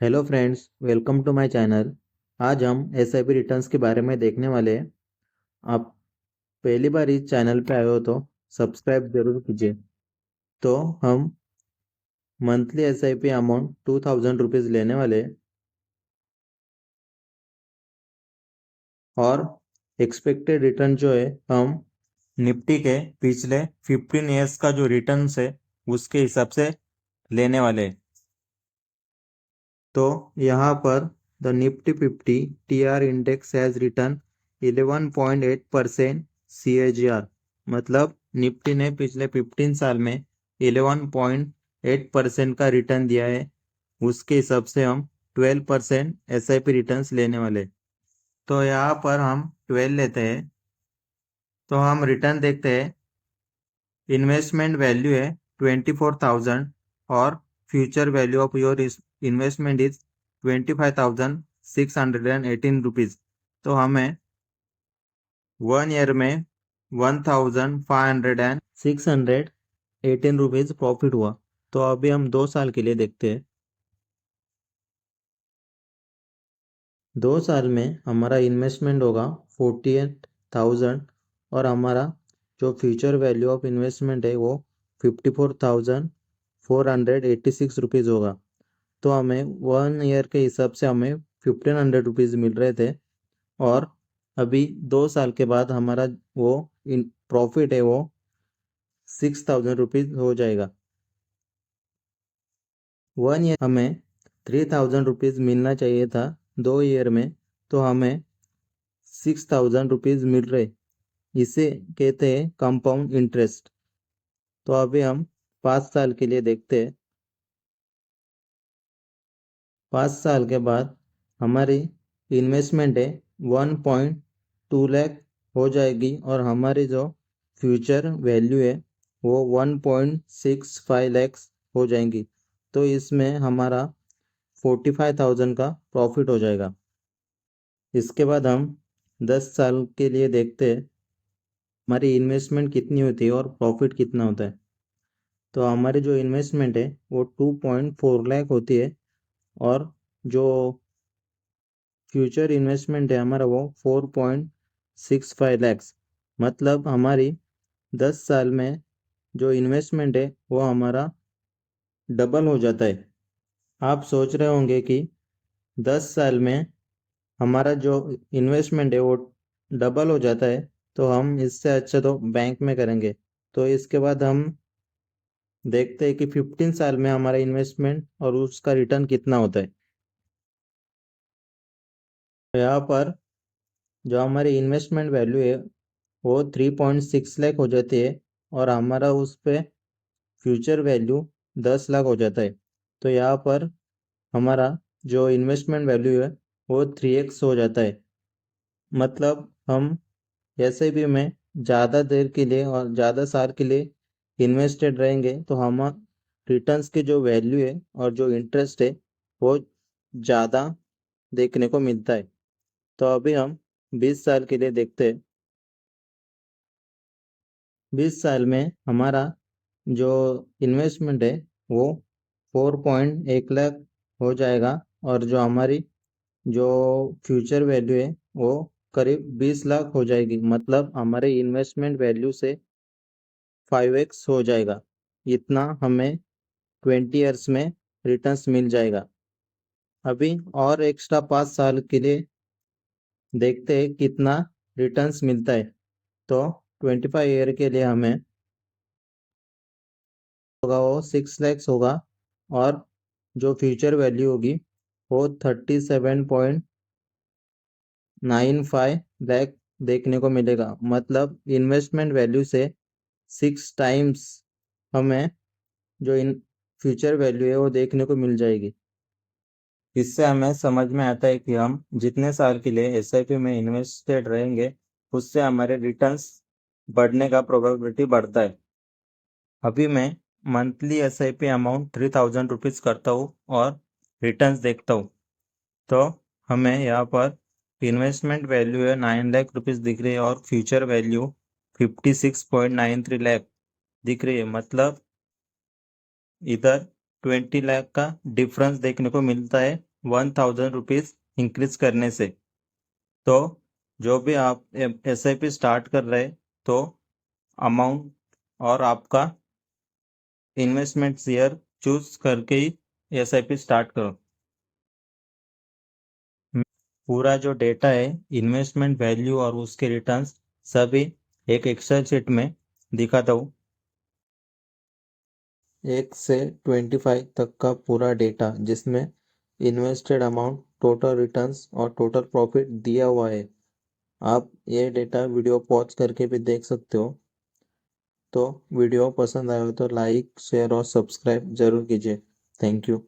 Hello friends, welcome to my channel. आज हम SIP returns के बारे में देखने वाले हैं। आप पहली बार इस चैनल पे आए हो तो सब्सक्राइब जरूर कीजिए। तो हम मंथली एसआईपी अमाउंट 2000 रुपीज़ लेने वाले हैं और एक्सपेक्टेड रिटर्न जो है हम निफ्टी के पिछले 15 ईयर्स का जो रिटर्न्स है उसके हिसाब से लेने वाले हैं। तो यहाँ पर the Nifty 50 TR index has return 11.8% CAGR। मतलब निफ्टी ने पिछले 15 साल में 11.8% का रिटर्न दिया है। उसके हिसाब से हम 12% एसआईपी रिटर्न्स लेने वाले। तो यहाँ पर हम 12 लेते हैं। तो हम रिटर्न देखते हैं। इन्वेस्टमेंट वैल्यू है 24,000 और future value of your investment is 25,618 rupees. तो हमें 1 ईयर में 1,618 रुपीज़ प्रॉफिट हुआ। तो अभी हम 2 साल के लिए देखते हैं। 2 साल में हमारा इन्वेस्टमेंट होगा 48,000 और हमारा जो फ्यूचर वैल्यू ऑफ इन्वेस्टमेंट है वो 54,486 रुपीज़ होगा। तो हमें 1 ईयर के हिसाब से हमें 1,500 रुपीज़ मिल रहे थे और अभी 2 साल के बाद हमारा वो प्रॉफिट है वो 6,000 रुपीज़ हो जाएगा। 1 ईयर हमें 3,000 रुपीज़ मिलना चाहिए था 2 ईयर में, तो हमें 6,000 रुपीज़ मिल रहे। इसे कहते हैं कंपाउंड इंटरेस्ट। तो अभी हम 5 साल के लिए देखते हैं। 5 साल के बाद हमारी इन्वेस्टमेंट है 1.2 लाख हो जाएगी और हमारी जो फ्यूचर वैल्यू है वो 1.65 लैक्स हो जाएंगी। तो इसमें हमारा 45,000 का प्रॉफिट हो जाएगा। इसके बाद हम 10 साल के लिए देखते हैं हमारी इन्वेस्टमेंट कितनी होती है और प्रॉफिट कितना होता है। तो हमारी जो इन्वेस्टमेंट है वो 2.4 लाख होती है और जो फ्यूचर इन्वेस्टमेंट है हमारा वो 4.65 लैक्स। मतलब हमारी 10 साल में जो इन्वेस्टमेंट है वो हमारा डबल हो जाता है। आप सोच रहे होंगे कि 10 साल में हमारा जो इन्वेस्टमेंट है वो डबल हो जाता है, तो हम इससे अच्छा तो बैंक में करेंगे। तो इसके बाद हम देखते हैं कि 15 साल में हमारा इन्वेस्टमेंट और उसका रिटर्न कितना होता है। तो यहाँ पर जो हमारी इन्वेस्टमेंट वैल्यू है वो 3.6 लाख हो जाती है और हमारा उस पे फ्यूचर वैल्यू 10 लाख हो जाता है। तो यहाँ पर हमारा जो इन्वेस्टमेंट वैल्यू है वो 3x हो जाता है। मतलब हम ऐसे भी में ज़्यादा देर के लिए और ज़्यादा साल के लिए इन्वेस्टेड रहेंगे तो हम रिटर्न्स की जो वैल्यू है और जो इंटरेस्ट है वो ज़्यादा देखने को मिलता है। तो अभी हम 20 साल के लिए देखते हैं। 20 साल में हमारा जो इन्वेस्टमेंट है वो 4.1 लाख हो जाएगा और जो हमारी जो फ्यूचर वैल्यू है वो करीब 20 लाख हो जाएगी। मतलब हमारे इन्वेस्टमेंट वैल्यू से 5x हो जाएगा। इतना हमें 20 ईयर्स में रिटर्न्स मिल जाएगा। अभी और एक्स्ट्रा 5 साल के लिए देखते हैं कितना रिटर्न्स मिलता है। तो 25 ईयर के लिए हमें होगा वो 6 लैक्स होगा और जो फ्यूचर वैल्यू होगी वो 37.95 लैख देखने को मिलेगा। मतलब इन्वेस्टमेंट वैल्यू से 6 टाइम्स हमें जो इन फ्यूचर वैल्यू है वो देखने को मिल जाएगी। इससे हमें समझ में आता है कि हम जितने साल के लिए एसआईपी में इन्वेस्टेड रहेंगे उससे हमारे रिटर्न्स बढ़ने का प्रोबेबिलिटी बढ़ता है। अभी मैं मंथली एसआईपी अमाउंट 3,000 रुपीज़ करता हूँ और रिटर्न्स देखता हूँ। तो हमें यहाँ पर इन्वेस्टमेंट वैल्यू है 9 लाख रुपीज़ दिख रही है और फ्यूचर वैल्यू 56.93 लाख दिख रही है। मतलब इधर 20 लाख का डिफरेंस देखने को मिलता है ₹1000 इंक्रीज करने से। तो जो भी आप SIP स्टार्ट कर रहे तो अमाउंट और आपका इन्वेस्टमेंट ईयर चूज करके ही SIP स्टार्ट करो। पूरा जो डेटा है, इन्वेस्टमेंट वैल्यू और उसके रिटर्न्स सभी एक एक्सेल शीट में दिखाता हूँ। 1 से 25 तक का पूरा डेटा, जिसमें इन्वेस्टेड अमाउंट, टोटल रिटर्न्स और टोटल प्रॉफिट दिया हुआ है। आप ये डेटा वीडियो पॉज करके भी देख सकते हो। तो वीडियो पसंद आए तो लाइक, शेयर और सब्सक्राइब जरूर कीजिए। Thank you.